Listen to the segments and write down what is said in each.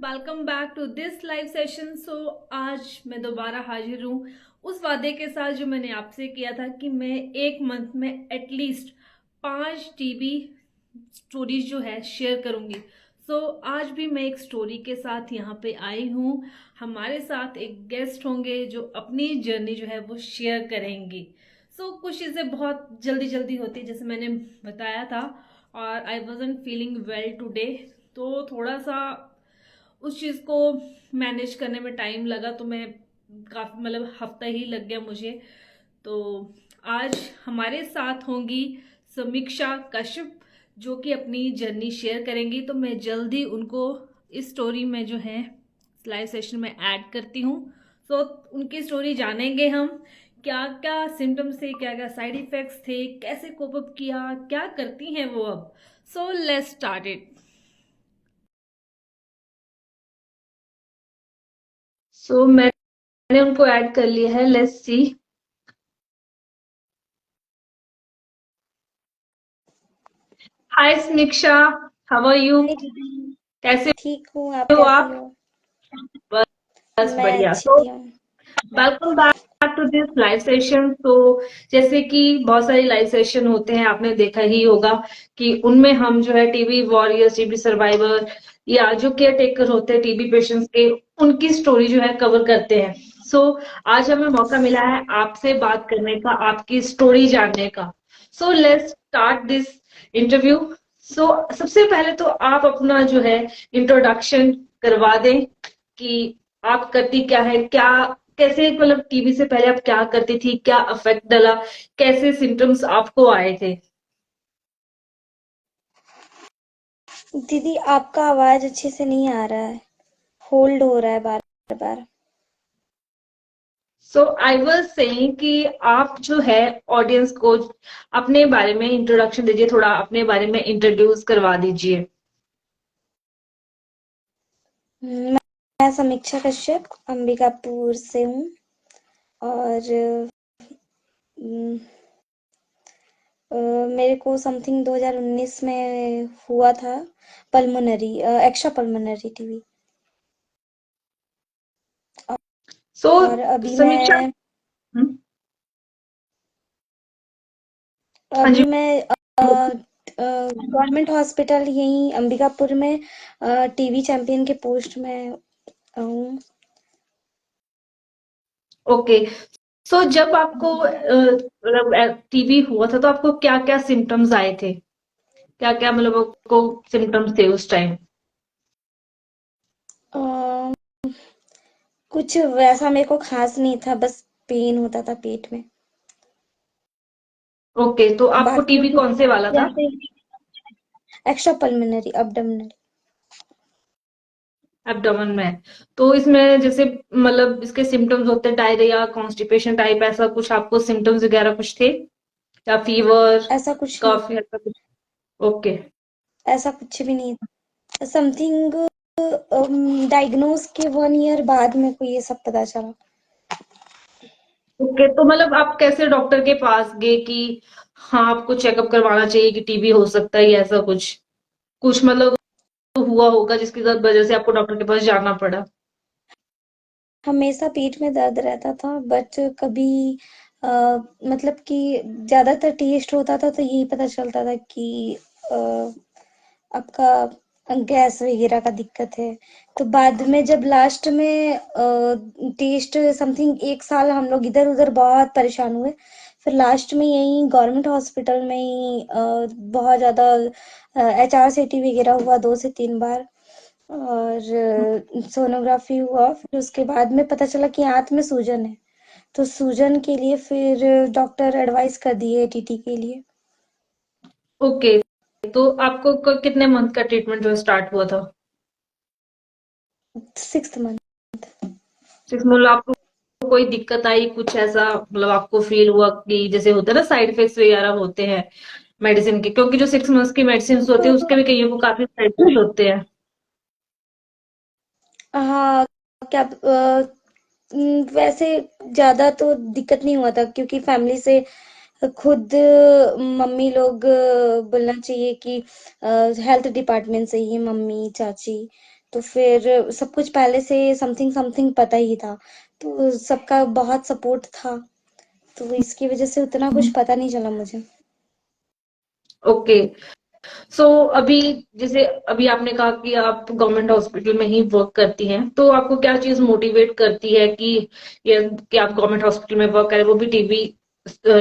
Welcome back to this live session. आज मैं दोबारा हाजिर हूँ उस वादे के साथ जो मैंने आपसे किया था कि मैं एक मंथ में एटलीस्ट 5 टीवी स्टोरीज जो है शेयर करूंगी। आज भी मैं एक स्टोरी के साथ यहाँ पे आई हूँ। हमारे साथ एक गेस्ट होंगे जो अपनी जर्नी जो है वो शेयर करेंगी। कुछ चीज़ें बहुत जल्दी जल्दी होती है जैसे मैंने बताया था, और आई वॉजंट फीलिंग वेल टुडे, तो थोड़ा सा उस चीज को मैनेज करने में टाइम लगा। तो मैं काफी हफ्ता ही लग गया मुझे। तो आज हमारे साथ होंगी समीक्षा कश्यप, जो कि अपनी जर्नी शेयर करेंगी। तो मैं जल्दी उनको इस स्टोरी में जो है लाइव सेशन में ऐड करती हूँ। उनकी स्टोरी जानेंगे हम, क्या क्या सिम्टम्स थे, क्या क्या साइड इफेक्ट्स थे, कैसे कोप अप किया, क्या करती हैं वो अब। Let's start it. मैंने उनको ऐड कर लिया है, लेट्स सी। हाय समीक्षा, हाउ आर यू? हाय दीदी। कैसे ठीक हूँ, आप हो कैसी आप? हो? बस मैं बढ़िया। अच्छी हूँ। Welcome back to this live session. जैसे कि बहुत सारे लाइव सेशन होते हैं, आपने देखा ही होगा कि उनमें हम जो है टीबी वॉरियर्स, टीबी सर्वाइवर या जो केयर टेकर होते हैं टीबी पेशेंट्स के, उनकी स्टोरी जो है कवर करते हैं। सो आज हमें मौका मिला है आपसे बात करने का, आपकी स्टोरी जानने का। Let's start this interview. सबसे पहले तो आप अपना जो है इंट्रोडक्शन करवा दें कि आप करती क्या है, क्या कैसे, टीबी से पहले आप क्या करती थी, क्या अफेक्ट डला, कैसे सिम्टम्स आपको आए थे। दीदी, आपका आवाज अच्छे से नहीं आ रहा है, होल्ड हो रहा है बार बार। आई वाज सेइंग कि आप जो है ऑडियंस को अपने बारे में इंट्रोडक्शन दीजिए, थोड़ा अपने बारे में इंट्रोड्यूस करवा दीजिए। मैं समीक्षा कश्यप अंबिकापुर से हूँ। और अम, मेरे को समथिंग 2019 में हुआ था पल्मोनरी, एक्स्ट्रा पल्मोनरी टीबी। सो और अभी समीक्षा। मैं हम्म, हाँ जी। अभी मैं गवर्नमेंट हॉस्पिटल यहीं अंबिकापुर में टीबी चैंपियन के पोस्ट में हूँ। ओके। जब आपको टीबी हुआ था तो आपको क्या क्या सिम्टम्स आए थे, क्या क्या आपको सिम्टम्स थे उस टाइम? अ, कुछ वैसा मेरे को खास नहीं था, बस पेन होता था पेट में। ओके, तो आपको बाकी टीबी कौन से वाला था? जैसे एक्स्ट्रा पल्मोनरी abdominal। एब्डोमेन में। तो इसमें जैसे इसके सिम्टम्स होते हैं डायरिया, कॉन्स्टिपेशन टाइप, ऐसा कुछ आपको सिम्टम्स वगैरह कुछ थे, या फीवर, ऐसा कुछ नहीं, कफ, ऐसा कुछ? ओके। ऐसा कुछ भी नहीं था। समथिंग डायग्नोज के 1 ईयर बाद मेरे को ये सब पता चला। ओके, तो आप कैसे डॉक्टर के पास गए कि हाँ आपको चेकअप करवाना चाहिए कि टीबी हो सकता है, या ऐसा कुछ कुछ हुआ होगा जिसकी वजह से आपको डॉक्टर के पास जाना पड़ा? हमेशा पेट में दर्द रहता था, बट कभी अ, मतलब कि ज्यादातर टेस्ट होता था तो यही पता चलता था कि अ, आपका गैस वगैरह का दिक्कत है। तो बाद में जब लास्ट में टेस्ट समथिंग 1 साल हम लोग इधर उधर बहुत परेशान हुए। फिर लास्ट में यही गवर्नमेंट हॉस्पिटल में ही बहुत ज्यादा HRCT वगैरह हुआ 2 से 3 बार। और सोनोग्राफी हुआ, फिर उसके बाद में पता चला कि आंत में सूजन है। तो सूजन के लिए फिर डॉक्टर एडवाइस कर दिए TT के लिए। ओके, तो आपको कितने मंथ का ट्रीटमेंट जो स्टार्ट हुआ था? 6 मंथ। आपको कोई दिक्कत आई, कुछ ऐसा आपको फील हुआ कि जैसे होता है ना साइड इफेक्ट्स वगैरह होते हैं मेडिसिन के, क्योंकि जो 6 मंथ्स की मेडिसिन होती है उसके भी कईयों को काफी साइड इफेक्ट होते हैं। हाँ, क्या वैसे ज्यादा तो दिक्कत नहीं हुआ था, क्योंकि फैमिली से खुद मम्मी लोग बोलना चाहिए कि हेल्थ डिपार्टमेंट से ही, मम्मी चाची, तो फिर सब कुछ पहले से समथिंग समथिंग पता ही था, तो सबका बहुत सपोर्ट था, तो इसकी वजह से उतना कुछ पता नहीं चला मुझे। ओके। सो अभी जैसे अभी आपने कहा कि आप गवर्नमेंट हॉस्पिटल में ही वर्क करती हैं, तो आपको क्या चीज मोटिवेट करती है कि ये कि आप गवर्नमेंट हॉस्पिटल में वर्क करें, वो भी टीबी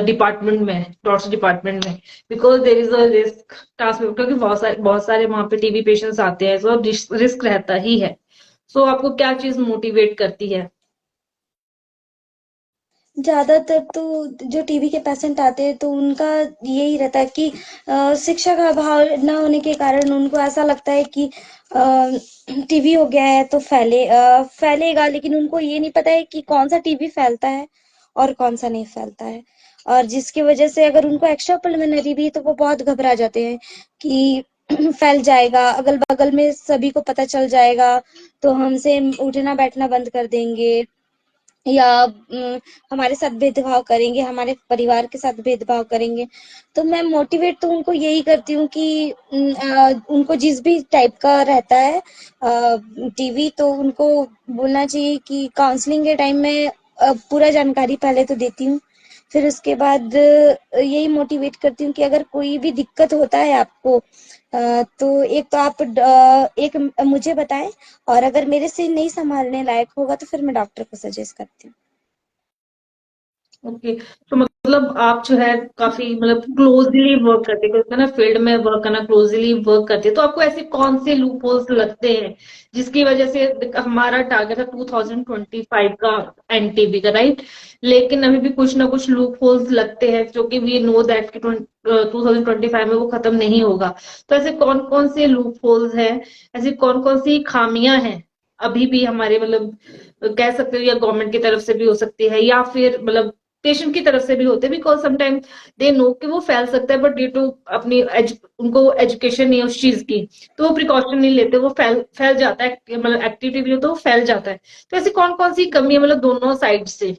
डिपार्टमेंट में, डॉट्स डिपार्टमेंट में? Because there is a risk transmit, क्योंकि बहुत सारे वहां पे टीबी पेशेंट्स आते हैं, सो रिस्क रहता ही है। सो आपको क्या चीज मोटिवेट करती है? ज्यादातर तो जो टीबी के पेशेंट आते हैं तो उनका यही रहता है कि शिक्षा का अभाव न होने के कारण उनको ऐसा लगता है कि टीबी हो गया है तो फैलेगा, लेकिन उनको ये नहीं पता है कि कौन सा टीबी फैलता है और कौन सा नहीं फैलता है। और जिसकी वजह से अगर उनको एक्स्ट्रा पल्मोनरी भी, तो वो बहुत घबरा जाते हैं कि फैल जाएगा, अगल बगल में सभी को पता चल जाएगा तो हमसे उठना बैठना बंद कर देंगे, या हमारे साथ भेदभाव करेंगे, हमारे परिवार के साथ भेदभाव करेंगे। तो मैं मोटिवेट तो उनको यही करती हूँ कि उनको जिस भी टाइप का रहता है टीवी, तो उनको बोलना चाहिए कि काउंसलिंग के टाइम में पूरा जानकारी पहले तो देती हूँ, फिर उसके बाद यही मोटिवेट करती हूँ कि अगर कोई भी दिक्कत होता है आपको, तो एक तो आप एक मुझे बताएं, और अगर मेरे से नहीं संभालने लायक होगा तो फिर मैं डॉक्टर को सजेस्ट करती हूँ। ओके। तो मतलब आप जो है काफी मतलब क्लोजली वर्क करते हैं, क्योंकि ना फील्ड में वर्क करना, क्लोजली वर्क करते हैं, तो आपको ऐसे कौन से लूप होल्स लगते हैं जिसकी वजह से हमारा टारगेट है 2025 का एनटीबी का, राइट? लेकिन अभी भी कुछ ना कुछ लूप होल्स लगते हैं जो कि वी नो दैट कि 2025 में वो खत्म नहीं होगा। तो ऐसे कौन कौन से लूप होल्स हैं, ऐसी कौन कौन सी खामियां हैं अभी भी हमारे, मतलब कह सकते हो, या गवर्नमेंट की तरफ से भी हो सकती है या फिर मतलब पेशेंट की तरफ से भी होते हैं, बिकॉज समटाइम दे नो कि वो फैल सकता है, बट ड्यू टू अपनी उनको एजुकेशन नहीं है उस चीज की, तो वो प्रिकॉशन नहीं लेते, वो फैल फैल जाता है, मतलब एक्टिविटी भी हो तो वो फैल जाता है। तो ऐसी कौन कौन सी कमी है, मतलब दोनों साइड से?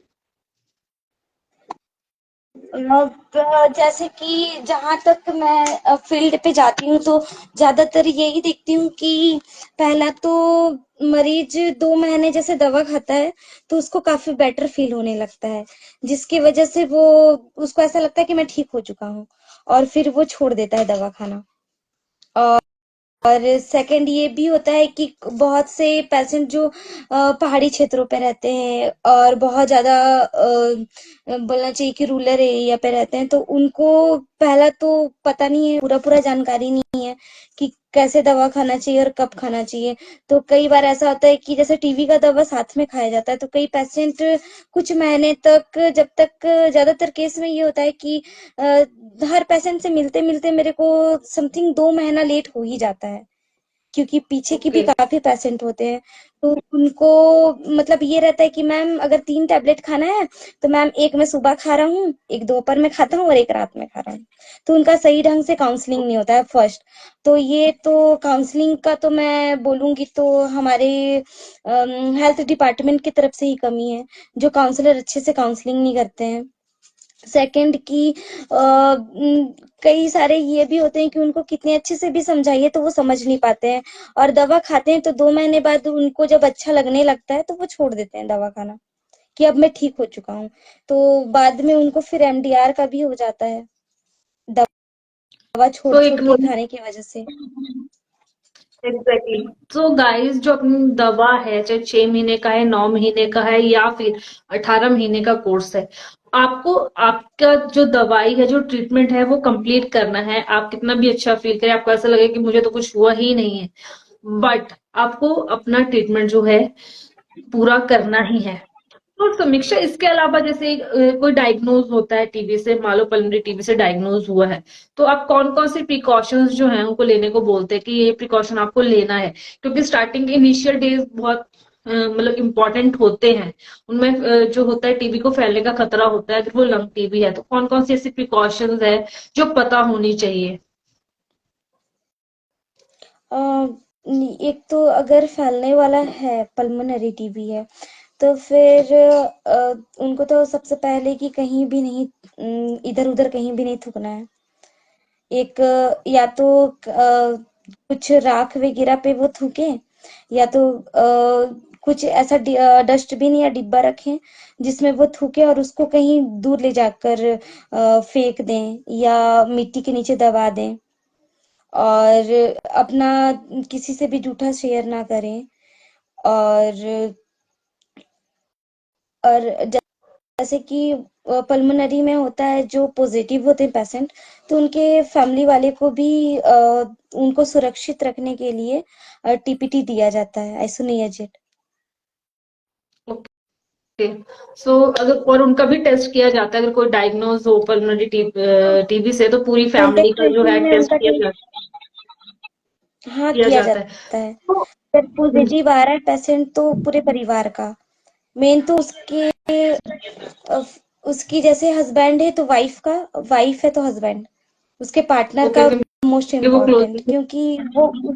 जैसे कि जहां तक मैं फील्ड पे जाती हूँ तो ज्यादातर यही देखती हूँ कि पहला तो मरीज 2 महीने जैसे दवा खाता है तो उसको काफी बेटर फील होने लगता है, जिसकी वजह से वो उसको ऐसा लगता है कि मैं ठीक हो चुका हूँ, और फिर वो छोड़ देता है दवा खाना। और सेकंड ये भी होता है कि बहुत से पेशेंट जो पहाड़ी क्षेत्रों पे रहते हैं और बहुत ज्यादा बोलना चाहिए कि रूरल एरिया पे रहते हैं, तो उनको पहला तो पता नहीं है, पूरा पूरा जानकारी नहीं है कि कैसे दवा खाना चाहिए और कब खाना चाहिए। तो कई बार ऐसा होता है कि जैसे टीवी का दवा साथ में खाया जाता है, तो कई पेशेंट कुछ महीने तक, जब तक ज्यादातर केस में ये होता है कि हर पेशेंट से मिलते मिलते मेरे को समथिंग 2 महीना लेट हो ही जाता है, क्योंकि पीछे की भी ओके। काफी पेशेंट होते हैं। तो उनको मतलब ये रहता है कि मैम अगर 3 टैबलेट खाना है तो मैम एक मैं सुबह खा रहा हूँ, एक दोपहर में खाता हूँ और एक रात में खा रहा हूँ। तो उनका सही ढंग से काउंसलिंग नहीं होता है फर्स्ट। तो ये तो काउंसलिंग का तो मैं बोलूंगी तो हमारे हेल्थ डिपार्टमेंट की तरफ से ही कमी है, जो काउंसलर अच्छे से काउंसलिंग नहीं करते हैं। सेकंड की कई सारे ये भी होते हैं कि उनको कितने अच्छे से भी समझाइए तो वो समझ नहीं पाते हैं, और दवा खाते हैं तो 2 महीने बाद उनको जब अच्छा लगने लगता है तो वो छोड़ देते हैं दवा खाना, कि अब मैं ठीक हो चुका हूँ। तो बाद में उनको फिर एमडीआर का भी हो जाता है, दवा छोड़ तो छोड़ एक के खाने की वजह से। एग्जैक्टली। तो गाइस, जो अपनी दवा है, चाहे 6 महीने का है, 9 महीने का है, या फिर 18 महीने का कोर्स है, आपको आपका जो दवाई है, जो ट्रीटमेंट है, वो कंप्लीट करना है। आप कितना भी अच्छा फील करें, आपको ऐसा लगे कि मुझे तो कुछ हुआ ही नहीं है, बट आपको अपना ट्रीटमेंट जो है पूरा करना ही है। तो समीक्षा, इसके अलावा जैसे कोई डायग्नोज होता है टीबी से, मान लो पल्मोनरी टीबी से डायग्नोज हुआ है, तो आप कौन कौन से प्रिकॉशंस जो हैं उनको लेने को बोलते हैं कि ये प्रिकॉशन आपको लेना है? क्योंकि स्टार्टिंग के इनिशियल डेज बहुत मतलब इम्पोर्टेंट होते हैं। उनमें जो होता है टीबी को फैलने का खतरा होता है, अगर वो लंग टीबी है, तो कौन कौन सी ऐसी प्रिकॉशंस है जो पता होनी चाहिए? अ, एक तो अगर फैलने वाला है, पल्मोनरी टीबी है, तो फिर उनको तो सबसे पहले कि कहीं भी नहीं, इधर उधर कहीं भी नहीं थूकना है। एक या तो कुछ राख वगैरह पे वो थूके, या तो कुछ ऐसा डस्टबिन या डिब्बा रखें जिसमें वो थूके और उसको कहीं दूर ले जाकर फेंक दें या मिट्टी के नीचे दबा दें। और अपना किसी से भी जूठा शेयर ना करें। और जैसे कि पल्मोनरी में होता है, जो पॉजिटिव होते हैं पेशेंट, तो उनके फैमिली वाले को भी उनको सुरक्षित रखने के लिए टीपीटी दिया जाता है, आइसोनियाजेड। ओके। सो अगर और उनका भी टेस्ट किया जाता है, अगर कोई डायग्नोज हो पल्मोनरी टीबी से, तो पूरी फैमिली कॉन्टेक्ट का जो है ट्रेसिंग में टेस्ट उनका हाँ किया किया जाता है। जाता है। तो अगर पॉजिटिव आ रहा है पेशेंट तो पूरे परिवार का, मेन तो अ, उसकी जैसे हस्बैंड है तो वाइफ का, वाइफ है तो हस्बैंड, उसके पार्टनर ओके, का मोस्ट क्योंकि वो इम्पोर्टेंट, क्लोज। क्योंकि वो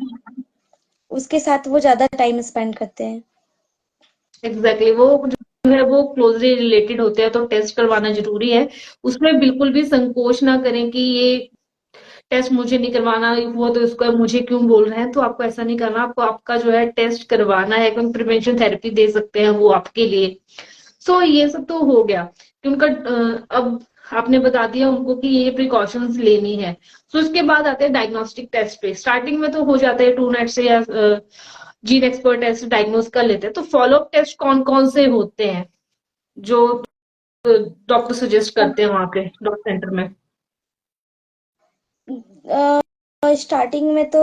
उसके साथ वो ज्यादा टाइम स्पेंड करते हैं। एग्जैक्टली, वो जो है वो क्लोजली रिलेटेड होते हैं, तो टेस्ट करवाना जरूरी है। उसमें बिल्कुल भी संकोच ना करें कि ये टेस्ट मुझे नहीं करवाना, वो तो इसको मुझे क्यों बोल रहे हैं। तो आपको ऐसा नहीं करना, आपको आपका जो है टेस्ट करवाना है, क्योंकि प्रिवेंशन थेरेपी दे सकते हैं वो आपके लिए। सो ये सब तो हो गया कि उनका अब आपने बता दिया उनको कि ये प्रिकॉशंस लेनी है। सो इसके बाद आते हैं डायग्नोस्टिक टेस्ट पे। स्टार्टिंग में तो हो जाते हैं टू नेट से या जीन एक्सपर्ट टेस्ट डायग्नोज कर लेते हैं। तो फॉलोअप टेस्ट कौन कौन से होते हैं जो डॉक्टर सजेस्ट करते हैं वहां पे डॉक्टर सेंटर में? स्टार्टिंग में तो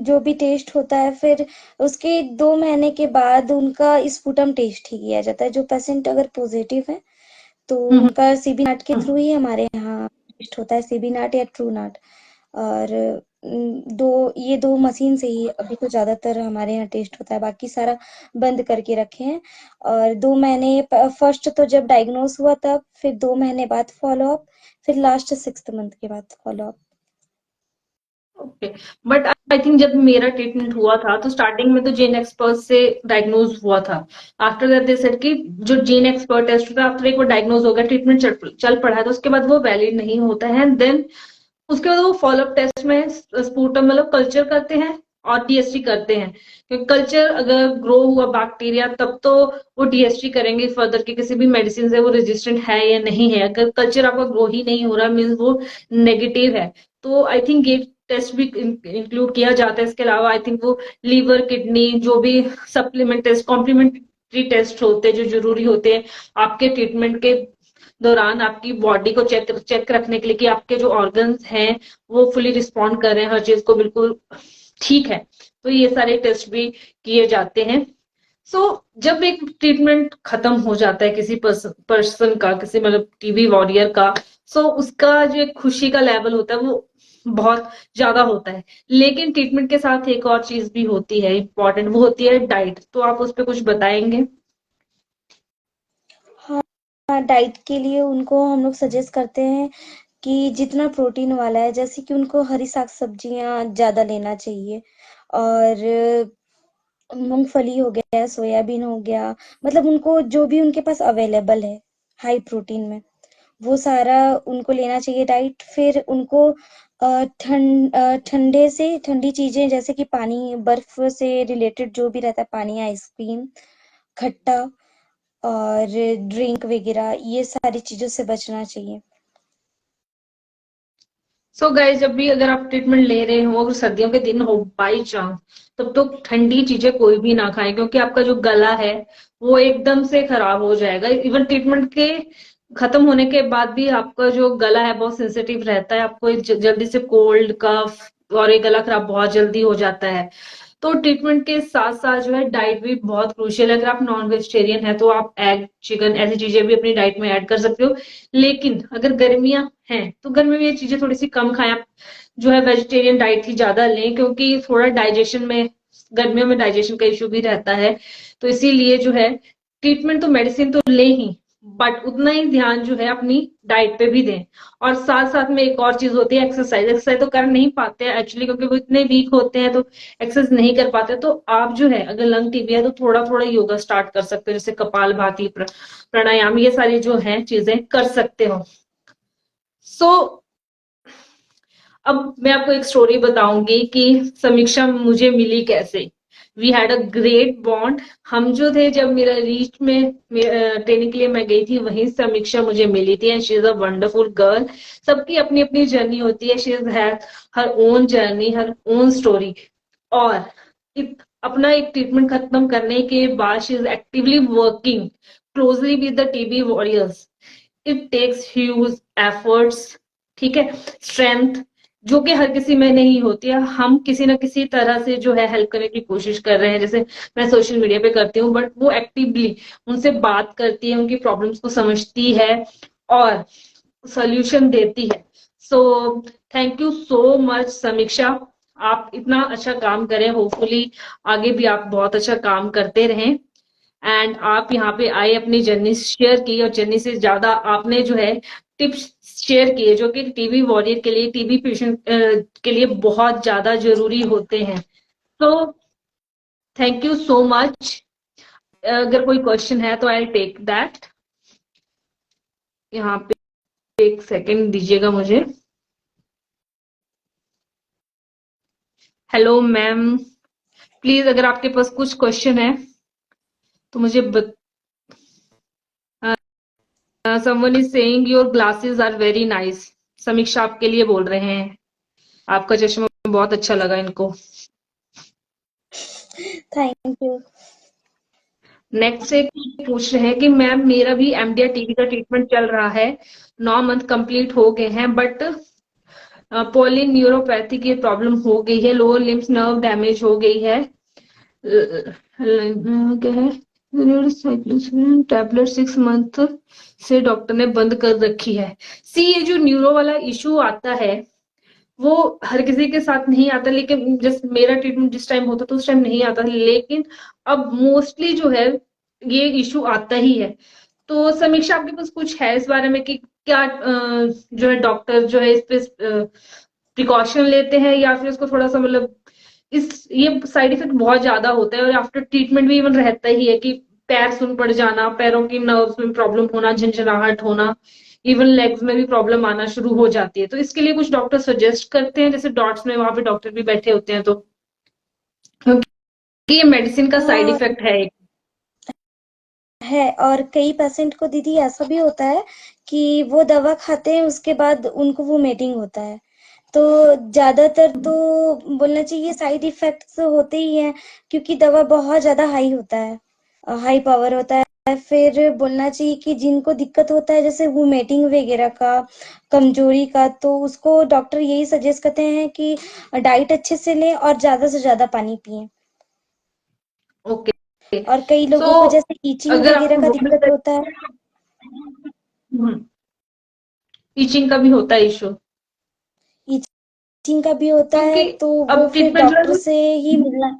जो भी टेस्ट होता है, फिर उसके 2 महीने के बाद उनका स्पुटम टेस्ट ही किया जाता है। जो पेशेंट अगर पॉजिटिव है तो हम्म, उनका सीबी नाट के हम्म। थ्रू ही हमारे यहाँ टेस्ट होता है, सीबी नाट या ट्रू नाट। और ये 2 मशीन से ही अभी तो ज्यादातर हमारे यहाँ टेस्ट होता है, बाकी सारा बंद करके रखे हैं। और 2 महीने फर्स्ट तो जब डायग्नोस हुआ तब, फिर 2 महीने बाद फॉलो अप, फिर लास्ट 6th मंथ के बाद follow up. Okay. But I think जब मेरा ट्रीटमेंट हुआ था तो स्टार्टिंग में तो जीन एक्सपर्ट से डायग्नोज हुआ था। आफ्टर दैट दे सेड कि जो जीन एक्सपर्ट टेस्ट होता है, आफ्टर एक बार डायग्नोज हो गया, ट्रीटमेंट चल पड़ा है, तो उसके बाद वो वैलिड नहीं होता है। देन उसके बाद वो फॉलोअप टेस्ट में स्पूटम मतलब कल्चर करते हैं और टीएसटी करते हैं। क्योंकि कल्चर अगर ग्रो हुआ बैक्टीरिया तब तो वो टीएसटी करेंगे फर्दर कि किसी भी मेडिसिन से वो रेजिस्टेंट है या नहीं है। अगर कल्चर आपका ग्रो ही नहीं हो रहा मीन्स वो नेगेटिव है। तो आई थिंक ये टेस्ट भी इंक्लूड किया जाता है। इसके अलावा आई थिंक वो लीवर किडनी जो भी सप्लीमेंट टेस्ट कॉम्प्लीमेंट्री टेस्ट होते हैं जो जरूरी होते हैं आपके ट्रीटमेंट के दौरान, आपकी बॉडी को चेक चेक रखने के लिए कि आपके जो ऑर्गन्स हैं वो फुली रिस्पॉन्ड कर रहे हैं हर चीज को बिल्कुल ठीक है। तो ये सारे टेस्ट भी किए जाते हैं। सो जब एक ट्रीटमेंट खत्म हो जाता है किसी पर्सन का, किसी मतलब टीबी वॉरियर का, सो उसका जो एक खुशी का लेवल होता है वो बहुत ज्यादा होता है। लेकिन ट्रीटमेंट के साथ एक और चीज भी होती है इंपॉर्टेंट, वो होती है डाइट। तो आप उस पर कुछ बताएंगे? हाँ, डाइट के लिए उनको हम लोग सजेस्ट करते हैं कि जितना प्रोटीन वाला है, जैसे कि उनको हरी साग सब्जियां ज्यादा लेना चाहिए। और मूंगफली हो गया, सोयाबीन हो गया, मतलब उनको जो भी उनके पास अवेलेबल है हाई प्रोटीन में, वो सारा उनको लेना चाहिए डाइट। फिर उनको ठंडे से ठंडी चीजें जैसे कि पानी, बर्फ से रिलेटेड जो भी रहता है, पानी, आइसक्रीम, खट्टा और ड्रिंक वगैरह, ये सारी चीजों से बचना चाहिए। सो गाइस, जब भी अगर आप ट्रीटमेंट ले रहे हो, अगर सर्दियों के दिन हो बाई चांस, तब तो ठंडी चीजें कोई भी ना खाएं, क्योंकि आपका जो गला है वो एकदम से खराब हो जाएगा। इवन ट्रीटमेंट के खत्म होने के बाद भी आपका जो गला है बहुत सेंसिटिव रहता है, आपको जल्दी से कोल्ड कफ और ये गला खराब बहुत जल्दी हो जाता है। तो ट्रीटमेंट के साथ साथ जो है डाइट भी बहुत क्रूशियल है। अगर आप नॉन वेजिटेरियन है तो आप एग, चिकन ऐसी चीजें भी अपनी डाइट में ऐड कर सकते हो। लेकिन अगर गर्मियां हैं तो गर्मी में ये चीजें थोड़ी सी कम खाएं। आप जो है वेजिटेरियन डाइट ही ज्यादा लें, क्योंकि थोड़ा डाइजेशन में गर्मियों में डाइजेशन का इश्यू भी रहता है। तो इसीलिए जो है ट्रीटमेंट तो मेडिसिन तो ले ही, बट उतना ही ध्यान जो है अपनी डाइट पे भी दें। और साथ साथ में एक और चीज होती है एक्सरसाइज। एक्सरसाइज तो कर नहीं पाते हैं एक्चुअली, क्योंकि वो इतने वीक होते हैं तो एक्सरसाइज नहीं कर पाते। तो आप जो है अगर लंग टीबी है तो थोड़ा थोड़ा योगा स्टार्ट कर सकते हो, जैसे कपाल भाती, प्राणायाम, ये सारी जो है चीजें कर सकते हो। सो अब मैं आपको एक स्टोरी बताऊंगी कि समीक्षा मुझे मिली कैसे। We had a great bond. हम जो थे, जब मेरा रीच में ट्रेनिंग के लिए मैं गई थी, वहीं समीक्षा मुझे मिली थी, and she is a wonderful girl. सबकी अपनी अपनी जर्नी होती है, she is had her own journey, her own story. और अपना एक ट्रीटमेंट खत्म करने के बाद she is actively working closely with the TB warriors. It takes huge efforts, ठीक है, स्ट्रेंथ, जो कि हर किसी में नहीं होती है। हम किसी ना किसी तरह से जो है हेल्प करने की कोशिश कर रहे हैं, जैसे मैं सोशल मीडिया पे करती हूँ, बट वो एक्टिवली उनसे बात करती है, उनकी प्रॉब्लम्स को समझती है और सोल्यूशन देती है। So thank you so much समीक्षा, आप इतना अच्छा काम करें, होपफुली आगे भी आप बहुत अच्छा काम करते रहें। एंड आप यहाँ पे आए, अपनी जर्नी शेयर की, और जर्नी से ज्यादा आपने जो है टिप्स शेयर किए, जो कि टीबी वॉरियर के लिए, टीबी पेशेंट के लिए बहुत ज्यादा जरूरी होते हैं। तो थैंक यू सो मच। अगर कोई क्वेश्चन है तो आई टेक दैट। यहाँ पे एक सेकंड दीजिएगा मुझे। हेलो मैम, प्लीज अगर आपके पास कुछ क्वेश्चन है तो मुझे someone is saying your glasses are very nice. Samiksha आपके लिए बोल रहे हैं, आपका चश्मा बहुत अच्छा लगा इनको। Thank you. नेक्स्ट एक पूछ रहे हैं कि मैम मेरा भी एमडीआर टीबी का ट्रीटमेंट चल रहा है, 9 मंथ कंप्लीट हो गए हैं, बट पोलिन न्यूरोपैथी की प्रॉब्लम हो गई है, लोअर लिम्स नर्व डैमेज हो गई है, क्या है, टैबलेट 6 मंथ से डॉक्टर ने बंद कर रखी है। सी, ये जो न्यूरो वाला इशू आता है वो हर किसी के साथ नहीं आता, लेकिन जिस मेरा ट्रीटमेंट जिस टाइम होता था उस टाइम नहीं आता, लेकिन अब मोस्टली जो है ये इशू आता ही है। तो समीक्षा आपके पास कुछ है इस बारे में कि क्या जो है डॉक्टर जो है इस पे प्रिकॉशन लेते हैं, या फिर इसको थोड़ा सा मतलब इस ये साइड इफेक्ट बहुत ज्यादा होता है, और आफ्टर ट्रीटमेंट भी इवन रहता ही है कि पैर सुन पड़ जाना, पैरों की नर्व्स में प्रॉब्लम होना, झंझनाहट होना, इवन लेग्स में भी प्रॉब्लम आना शुरू हो जाती है। तो इसके लिए कुछ डॉक्टर सजेस्ट करते हैं, जैसे डॉट्स में वहां पे डॉक्टर भी बैठे होते हैं, तो क्योंकि ये मेडिसिन का साइड हाँ इफेक्ट है एक। है, और कई पेशेंट को दीदी ऐसा भी होता है कि वो दवा खाते हैं उसके बाद उनको वोमिटिंग होता है। तो ज्यादातर तो बोलना चाहिए साइड इफेक्ट्स होते ही हैं, क्योंकि दवा बहुत ज्यादा हाई होता है, हाई पावर होता है। फिर बोलना चाहिए कि जिनको दिक्कत होता है जैसे वोमिटिंग वगैरह का, कमजोरी का, तो उसको डॉक्टर यही सजेस्ट करते हैं कि डाइट अच्छे से लें और ज्यादा से ज्यादा पानी पिएं। ओके, और कई सो लोगों को जैसे ईचिंग अगर वगैरह आपको का वोमिट दिक्कत होता है। टीचिंग का भी होता है इशू, ईचिंग का भी होता है, क्योंकि तो वो अब फिर ट्रीटमेंट जो डॉक्टर है, से ही मिलना।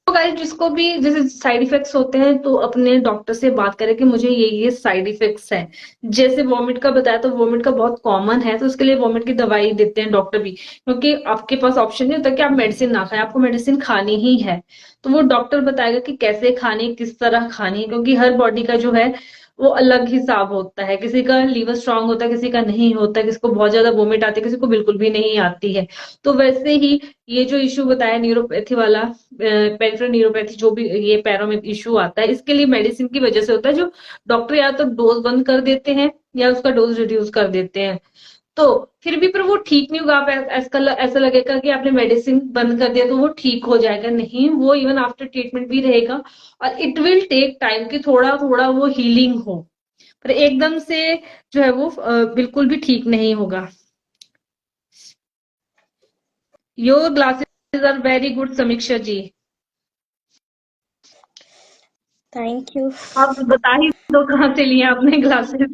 तो गाइस जिसको भी जैसे साइड इफेक्ट्स होते हैं तो अपने डॉक्टर से बात करें कि मुझे ये साइड इफेक्ट्स हैं। जैसे वॉमिट का बताया, तो वॉमिट का बहुत कॉमन है, तो उसके लिए वॉमिट की दवाई देते हैं डॉक्टर भी, क्योंकि आपके पास ऑप्शन नहीं होता कि आप मेडिसिन ना खाएं, आपको मेडिसिन खानी ही है। तो वो डॉक्टर बताएगा कि कैसे खानी, किस तरह खानी, क्योंकि हर बॉडी का जो है वो अलग हिसाब होता है, किसी का लीवर स्ट्रांग होता है, किसी का नहीं होता, किसी को बहुत ज्यादा वोमिट आती है, किसी को बिल्कुल भी नहीं आती है। तो वैसे ही ये जो इशू बताया न्यूरोपैथी वाला, पेरिफेरल न्यूरोपैथी, जो भी ये पैरों में इशू आता है, इसके लिए मेडिसिन की वजह से होता है, जो डॉक्टर या तो डोज बंद कर देते हैं या उसका डोज रिड्यूस कर देते हैं। तो फिर भी पर वो ठीक नहीं होगा, आप ऐसा लगेगा कि आपने मेडिसिन बंद कर दिया तो वो ठीक हो जाएगा, नहीं, वो इवन आफ्टर ट्रीटमेंट भी रहेगा, और इट विल टेक टाइम कि थोड़ा थोड़ा वो हीलिंग हो, पर एकदम से जो है वो बिल्कुल भी ठीक नहीं होगा। Your glasses are very good Samiksha ji. Thank you. आप बता ही दो कहाँ से लिए आपने ग्लासेस।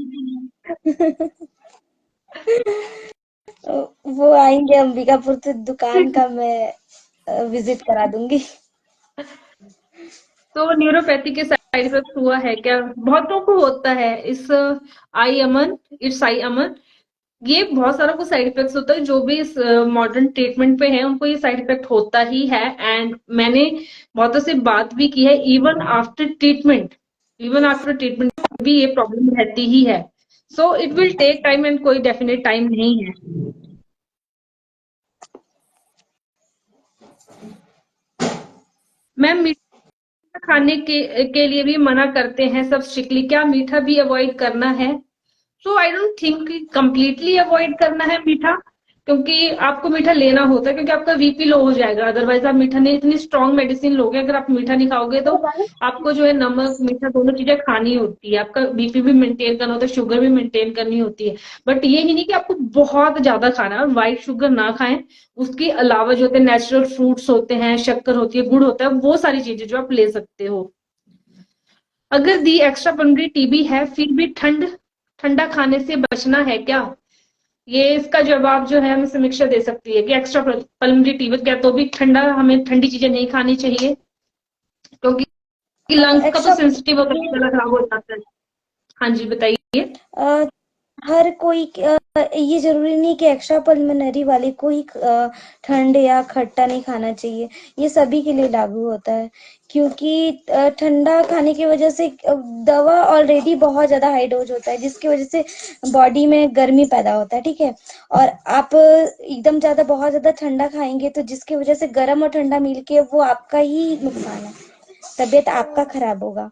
वो आएंगे अंबिकापुर तो दुकान का मैं विजिट करा दूंगी। तो न्यूरोपैथी के साइड इफेक्ट हुआ है क्या? बहुतों को होता है इस आई अमन, इट्स आई अमन, ये बहुत सारा को साइड इफेक्ट्स होता है, जो भी इस मॉडर्न ट्रीटमेंट पे है उनको ये साइड इफेक्ट होता ही है। एंड मैंने बहुतों से बात भी की है, even after treatment, even after treatment भी ये प्रॉब्लम रहती ही है। So it will take time, and कोई डेफिनेट टाइम नहीं है। मैम मीठा खाने के लिए भी मना करते हैं सब स्ट्रिक्टली, क्या मीठा भी अवॉइड करना है? सो आई डोंट थिंक कि कंप्लीटली अवॉइड करना है मीठा, क्योंकि आपको मीठा लेना होता है, क्योंकि आपका बीपी लो हो जाएगा अदरवाइज आप मीठा नहीं, इतनी स्ट्रांग मेडिसिन लोगे अगर आप मीठा नहीं खाओगे तो आपको जो है नमक मीठा दोनों चीजें खानी होती है, आपका बीपी भी मेंटेन करना होता है, शुगर भी मेंटेन करनी होती है। बट ये ही नहीं कि आपको बहुत ज्यादा खाना है, और व्हाइट शुगर ना खाएं। उसके अलावा जो होते हैं नेचुरल फ्रूट्स होते हैं, शक्कर होती है, गुड़ होता है, वो सारी चीजें जो आप ले सकते हो। अगर दी एक्स्ट्रा पल्मोनरी टीबी है फिर भी ठंडा खाने से बचना है क्या? ये इसका जवाब जो है हमें समीक्षा दे सकती है कि एक्स्ट्रा पल्मोनरी टीबी क्या तो भी ठंडा, हमें ठंडी चीजें नहीं खानी चाहिए, क्योंकि लंग्स का तो एक्स्ट्रा सेंसिटिव होकर के गला खराब हो जाता है। हाँ जी बताइए। हर कोई ये जरूरी नहीं कि एक्स्ट्रा पल्मोनरी वाले को ही ठंड या खट्टा नहीं खाना चाहिए, ये सभी के लिए लागू होता है। क्योंकि ठंडा खाने की वजह से दवा ऑलरेडी बहुत ज्यादा हाई डोज होता है, जिसकी वजह से बॉडी में गर्मी पैदा होता है, ठीक है। और आप एकदम ज्यादा बहुत ज्यादा ठंडा खाएंगे तो जिसकी वजह से गर्म और ठंडा मिलके वो आपका ही नुकसान है, तबीयत आपका खराब होगा।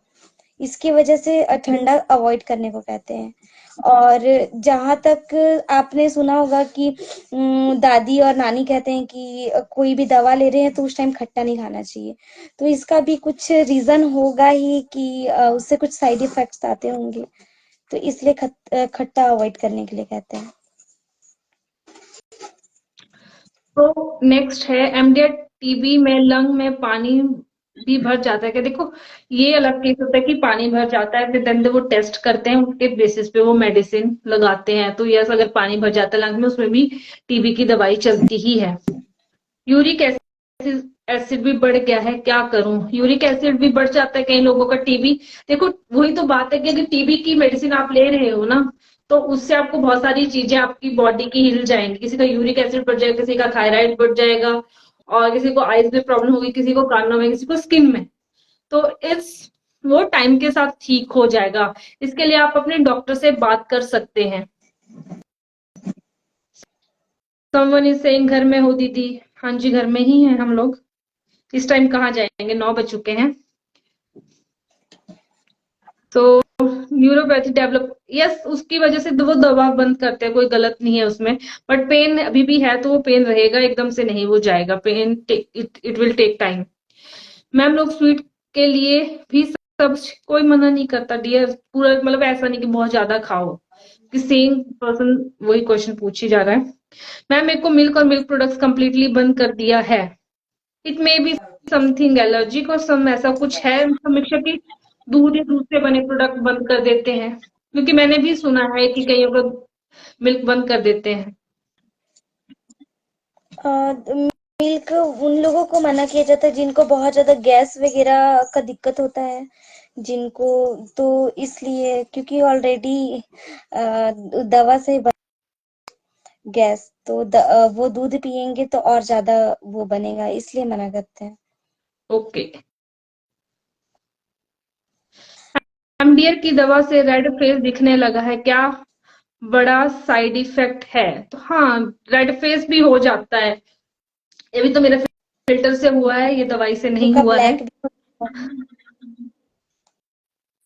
इसकी वजह से ठंडा अवॉइड करने को कहते हैं। और जहां तक आपने सुना होगा कि दादी और नानी कहते हैं कि कोई भी दवा ले रहे हैं तो उस टाइम खट्टा नहीं खाना चाहिए, तो इसका भी कुछ रीजन होगा ही कि उससे कुछ साइड इफेक्ट्स आते होंगे, तो इसलिए खट्टा अवॉइड करने के लिए कहते हैं। तो नेक्स्ट है एमडिया टीबी में लंग में पानी भी भर जाता है क्या? देखो ये अलग केस होता है कि पानी भर जाता है, फिर देन वो टेस्ट करते हैं, उसके बेसिस पे वो मेडिसिन लगाते हैं। तो यस, अगर पानी भर जाता है लंग में उसमें भी टीबी की दवाई चलती ही है। यूरिक एसिड भी बढ़ गया है, क्या करूं? यूरिक एसिड भी बढ़ जाता है कई लोगों का टीबी। देखो वही तो बात है कि अगर टीबी की मेडिसिन आप ले रहे हो ना, तो उससे आपको बहुत सारी चीजें आपकी बॉडी की हिल जाएंगी। किसी का यूरिक एसिड बढ़ जाएगा, किसी का थायराइड बढ़ जाएगा, और किसी को आईज में प्रॉब्लम होगी, किसी को कानों में, किसी को स्किन में। तो इस वो टाइम के साथ ठीक हो जाएगा। इसके लिए आप अपने डॉक्टर से बात कर सकते हैं। समवन इज सेइंग घर में हो दीदी। हाँ जी घर में ही हैं हम लोग। इस टाइम कहाँ जाएंगे, 9 बज चुके हैं। तो न्यूरोपैथी डेवलप, यस उसकी वजह से वो दवा बंद करते हैं, कोई गलत नहीं है उसमें। बट पेन अभी भी है तो वो पेन रहेगा, एकदम से नहीं वो जाएगा। Pain it will take time. Ma'am लोग स्वीट के लिए भी सब, कोई मना नहीं करता डियर, पूरा मतलब ऐसा नहीं कि बहुत ज्यादा खाओ, कि सेम पर्सन वही क्वेश्चन पूछ ही जा रहा है। मैम मेरे को मिल्क और मिल्क प्रोडक्ट्स कंप्लीटली बंद कर दिया है, it may be something allergic और सम ऐसा कुछ है समीक्षा की दूध या दूध से बने प्रोडक्ट बंद कर देते हैं, क्योंकि मैंने भी सुना है कि कईयों का मिल्क बंद कर देते हैं। मिल्क उन लोगों को मना किया जाता है जिनको बहुत ज्यादा गैस वगैरह का दिक्कत होता है, जिनको, तो इसलिए क्योंकि ऑलरेडी दवा से गैस, तो वो दूध पियेंगे तो और ज्यादा वो बनेगा, इसलिए मना करते हैं। ओके। एमडीआर की दवा से रेड फेस दिखने लगा है, क्या बड़ा साइड इफेक्ट है? तो हाँ, रेड फेस भी हो जाता है। ये भी तो मेरा फिल्टर से हुआ है, ये दवाई से नहीं का हुआ है। ब्लैक भी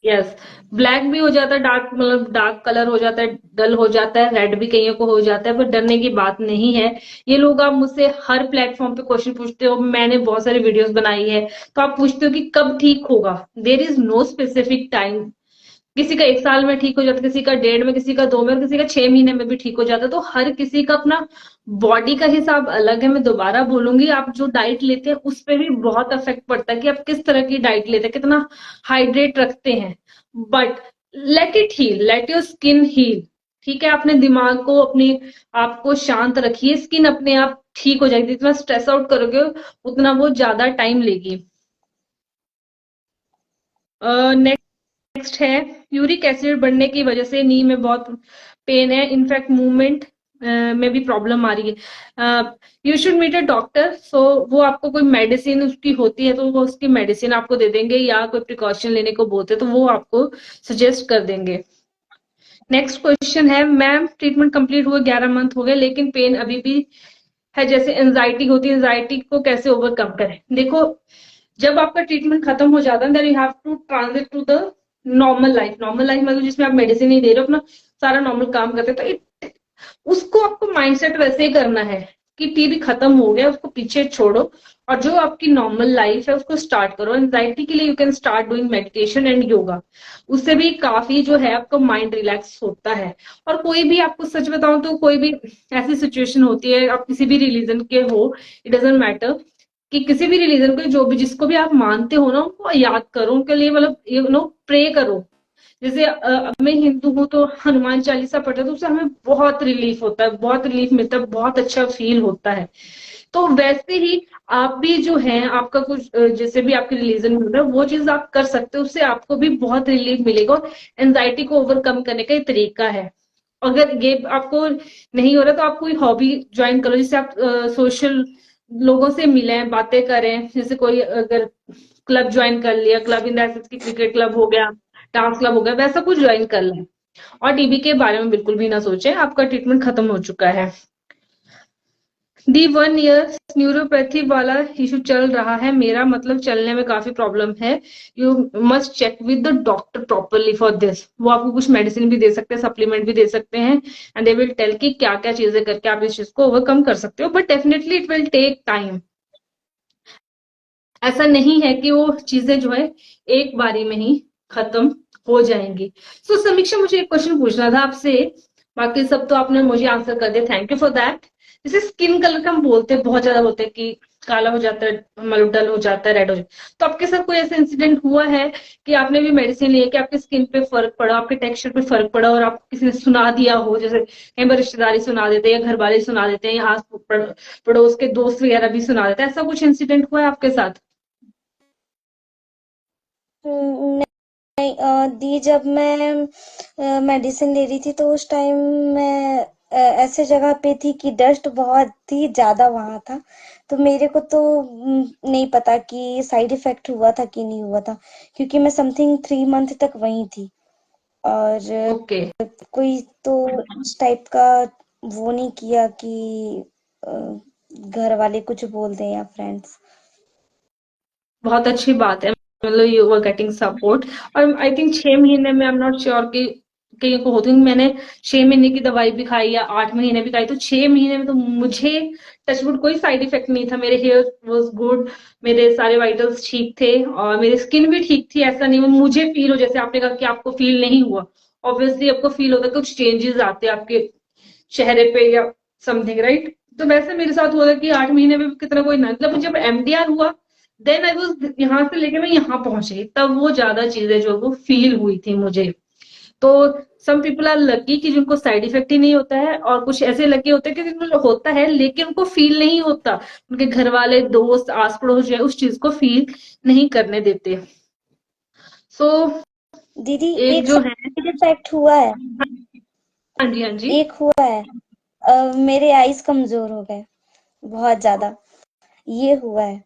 यस, ब्लैक भी हो जाता है, डार्क मतलब डार्क कलर हो जाता है, डल हो जाता है, रेड भी कईयों को हो जाता है, पर डरने की बात नहीं है। ये लोग आप मुझसे हर प्लेटफॉर्म पे क्वेश्चन पूछते हो, मैंने बहुत सारी वीडियोस बनाई है, तो आप पूछते हो कि कब ठीक होगा। There is no specific time. किसी का 1 साल में ठीक हो जाता है, किसी का 1.5 में, किसी का 2 में, और किसी का 6 महीने में भी ठीक हो जाता है। तो हर किसी का अपना बॉडी का हिसाब अलग है। मैं दोबारा बोलूंगी, आप जो डाइट लेते हैं उस पर भी बहुत इफेक्ट पड़ता है कि आप किस तरह की डाइट लेते हैं, कितना हाइड्रेट रखते हैं। But let it heal, let your skin heal. ठीक है, अपने दिमाग को, अपनी आपको शांत रखिए, स्किन अपने आप ठीक हो जाएगी। जितना स्ट्रेस आउट करोगे उतना वो ज्यादा टाइम लेगी। नेक्स्ट है, यूरिक एसिड बढ़ने की वजह से नी में बहुत पेन है, इनफैक्ट मूवमेंट में भी प्रॉब्लम आ रही है। You should meet a doctor. So वो आपको कोई मेडिसिन उसकी होती है तो वो उसकी मेडिसिन आपको दे देंगे, या कोई प्रिकॉशन लेने को बोलते तो वो आपको सजेस्ट कर देंगे। नेक्स्ट क्वेश्चन है, मैम ट्रीटमेंट कंप्लीट हुए 11 मंथ हो गए लेकिन पेन अभी भी है, जैसे एंजाइटी होती है, एंजाइटी को कैसे ओवरकम करें? देखो जब आपका ट्रीटमेंट खत्म हो जाता है then you have to transit to the normal life मतलब जिसमें आप मेडिसिन नहीं दे रहे हो, अपना सारा नॉर्मल काम करते हो। तो उसको आपको माइंडसेट वैसे ही करना है कि टीबी खत्म हो गया, उसको पीछे छोड़ो और जो आपकी नॉर्मल लाइफ है उसको स्टार्ट करो। एंजाइटी के लिए you can start doing meditation and yoga, उससे भी काफी जो है आपका माइंड रिलैक्स होता है। और कोई भी, आपको सच बताऊं तो कोई भी ऐसी सिचुएशन होती है, आप किसी भी रिलीजन के हो, इट डजेंट मैटर, कि किसी भी रिलीजन को जो भी जिसको भी आप मानते हो ना उनको याद करो, उनके लिए मतलब यू नो प्रे करो। जैसे अब मैं हिंदू हूँ तो हनुमान चालीसा पढ़ते हैं तो उससे हमें बहुत रिलीफ होता है, बहुत रिलीफ मिलता है, बहुत अच्छा फील होता है। तो वैसे ही आप भी जो है आपका कुछ जैसे भी आपके रिलीजन में हो रहा है वो चीज आप कर सकते हो, उससे आपको भी बहुत रिलीफ मिलेगा। और एंजाइटी को ओवरकम करने का एक तरीका है। अगर ये आपको नहीं हो रहा तो आप कोई हॉबी ज्वाइन करो, जिससे आप सोशल लोगों से मिलें, बातें करें। जैसे कोई अगर क्लब ज्वाइन कर लिया, क्लब इन दैट की क्रिकेट क्लब हो गया, डांस क्लब हो गया, वैसा कुछ ज्वाइन कर लें। और टीबी के बारे में बिल्कुल भी ना सोचें, आपका ट्रीटमेंट खत्म हो चुका है। दी 1 ईयर न्यूरोपैथी वाला इशू चल रहा है, मेरा मतलब चलने में काफी प्रॉब्लम है। You must check with the doctor properly for this. वो आपको कुछ मेडिसिन भी दे सकते हैं, सप्लीमेंट भी दे सकते हैं, एंड दे विल टेल कि क्या क्या चीजें करके आप इस चीज को ओवरकम कर सकते हो, but definitely it will take time. ऐसा नहीं है कि वो चीजें जो है एक बारी में ही खत्म हो जाएंगी। सो समीक्षा, मुझे एक क्वेश्चन पूछना था आपसे, बाकी सब तो आपने मुझे आंसर कर दिया, थैंक यू फॉर दैट। जैसे स्किन कलर का हम बोलते हैं, बहुत ज्यादा बोलते हैं कि काला हो जाता है, मतलब डल हो जाता है, रेड हो जाता है, तो आपके साथ कोई ऐसा इंसिडेंट हुआ है कि आपने भी मेडिसिन ली है कि आपके स्किन पे फर्क पड़ा, आपके टेक्सचर पे फर्क पड़ा और आपको किसी ने सुना दिया हो? जैसे कई बार रिश्तेदारी सुना देते हैं या घर वाले सुना देते हैं या आस पड़ोस के दोस्त वगैरह भी सुना देते हैं, ऐसा कुछ इंसिडेंट हुआ है आपके साथ? नहीं, दी जब मैं मेडिसिन ले रही थी तो उस टाइम मैं ऐसे जगह पे थी कि डस्ट बहुत ही ज्यादा वहां था। तो मेरे को तो नहीं पता कि साइड इफेक्ट हुआ था कि नहीं हुआ था, क्योंकि मैं समथिंग 3 मंथ तक वहीं थी। और ओके, कोई तो इस टाइप का वो नहीं किया कि अ, घर वाले कुछ बोल दें या फ्रेंड्स। बहुत अच्छी बात है, मतलब यू वर गेटिंग सपोर्ट। और आई थिंक 6 महीने में, आई एम नॉट श्योर कि कहीं को होती है, मैंने 6 महीने की दवाई भी खाई या 8 महीने भी खाई, तो 6 महीने में तो मुझे टचवुड कोई साइड इफेक्ट नहीं था। मेरे हेयर वॉज गुड, मेरे सारे वाइटल्स ठीक थे और मेरी स्किन भी ठीक थी। ऐसा नहीं मुझे फील हो, जैसे आपने कहा कि आपको फील नहीं हुआ, ऑब्वियसली आपको फील होता है, कुछ चेंजेस आते हैं आपके चेहरे पे या समथिंग, राइट? तो वैसे मेरे साथ हुआ था कि 8 महीने में कितना कोई ना, मतलब जब एमडीआर हुआ देन आई वाज, यहाँ से लेके मैं यहाँ पहुंची तब वो ज्यादा चीजें जो वो फील हुई थी मुझे। तो सम पीपल आर लकी कि जिनको साइड इफेक्ट ही नहीं होता है, और कुछ ऐसे लकी होते हैं कि जिनको होता है लेकिन उनको फील नहीं होता, उनके घर वाले, दोस्त, आस पड़ोस जो है उस चीज को फील नहीं करने देते। सो दीदी, एक एक जो है, साइड इफेक्ट हुआ है। हाँ जी, हाँ जी। एक हुआ है, मेरे आईज कमजोर हो गए बहुत ज्यादा। ये हुआ है।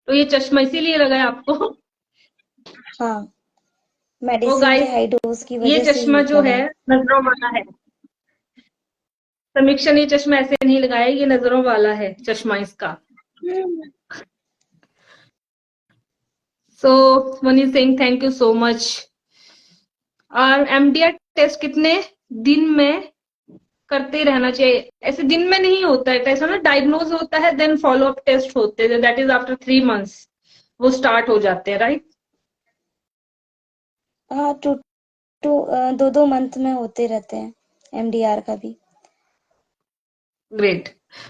तो ये चश्मा इसीलिए लगा है आपको? हाँ, तो मेडिसिन के गाइस, हाई डोज की ये वजह से ही चश्मा जो लगा है है। नजरों वाला है। समीक्षा ने ये चश्मा ऐसे नहीं लगाया, ये नजरों वाला है चश्मा इसका। So Mani Singh, thank you so much. और एमडीआर टेस्ट कितने दिन में करते रहना चाहिए? ऐसे दिन में नहीं होता है टेस्ट, है ना, डायग्नोज होता है देन फॉलो अप टेस्ट होते हैं, दैट इज आफ्टर 3 मंथ्स वो स्टार्ट हो जाते हैं, राइट? हाँ, टू टू 2-2 मंथ में होते रहते हैं एमडीआर का भी। ग्रेट।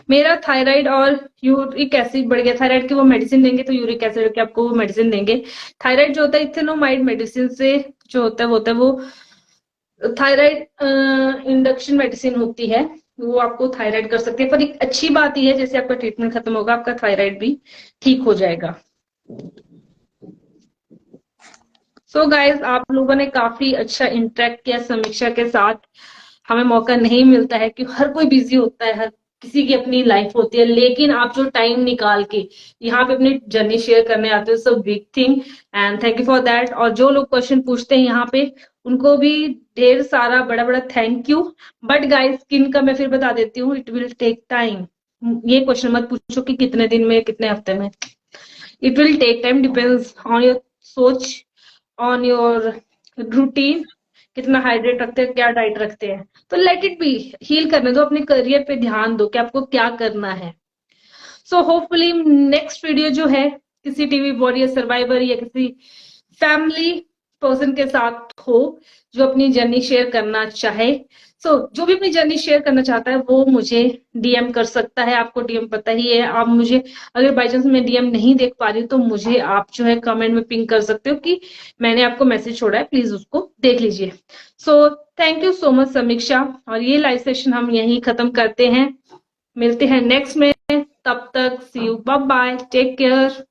मेरा थायराइड और यूरिक एसिड बढ़ गया, थायराइड की वो मेडिसिन देंगे तो यूरिक एसिड की आपको वो मेडिसिन देंगे। थायराइड जो होता है इथेनोमाइड मेडिसिन से जो होता है वो थायराइड इंडक्शन मेडिसिन होती है, वो आपको थायराइड कर सकती है। पर एक अच्छी बात यह है, जैसे आपका ट्रीटमेंट खत्म होगा आपका थायराइड भी ठीक हो जाएगा। सो गाइस, आप लोगों ने काफी अच्छा इंटरेक्ट किया समीक्षा के साथ। हमें मौका नहीं मिलता है कि हर कोई बिजी होता है, हर किसी की अपनी लाइफ होती है, लेकिन आप जो टाइम निकाल के यहाँ पे अपनी जर्नी शेयर करने आते हो, so big thing and thank you for that. और जो लोग क्वेश्चन पूछते हैं यहाँ पे उनको भी ढेर सारा बड़ा बड़ा thank you. But guys, skin का मैं फिर बता देती हूँ, इट विल टेक टाइम। ये क्वेश्चन मत पूछो कि कितने दिन में, कितने हफ्ते में। It will take time, depends on your सोच, ऑन योर रूटीन, कितना हाइड्रेट रखते हैं, क्या डाइट रखते हैं। तो लेट इट बी, हील करने दो, अपने करियर पे ध्यान दो कि आपको क्या करना है। सो होपफुली नेक्स्ट वीडियो जो है किसी टीवी वॉरियर सर्वाइवर या किसी फैमिली पर्सन के साथ हो जो अपनी जर्नी शेयर करना चाहे। जो भी अपनी जर्नी शेयर करना चाहता है वो मुझे डीएम कर सकता है। आपको डीएम पता ही है, आप मुझे अगर बाई चांस मैं डीएम नहीं देख पा रही हूँ तो मुझे आप जो है कमेंट में पिंग कर सकते हो कि मैंने आपको मैसेज छोड़ा है, प्लीज उसको देख लीजिए। So thank you so much समीक्षा, और ये लाइव सेशन हम यहीं खत्म करते हैं। मिलते हैं नेक्स्ट में, तब तक see you, bye bye, take care.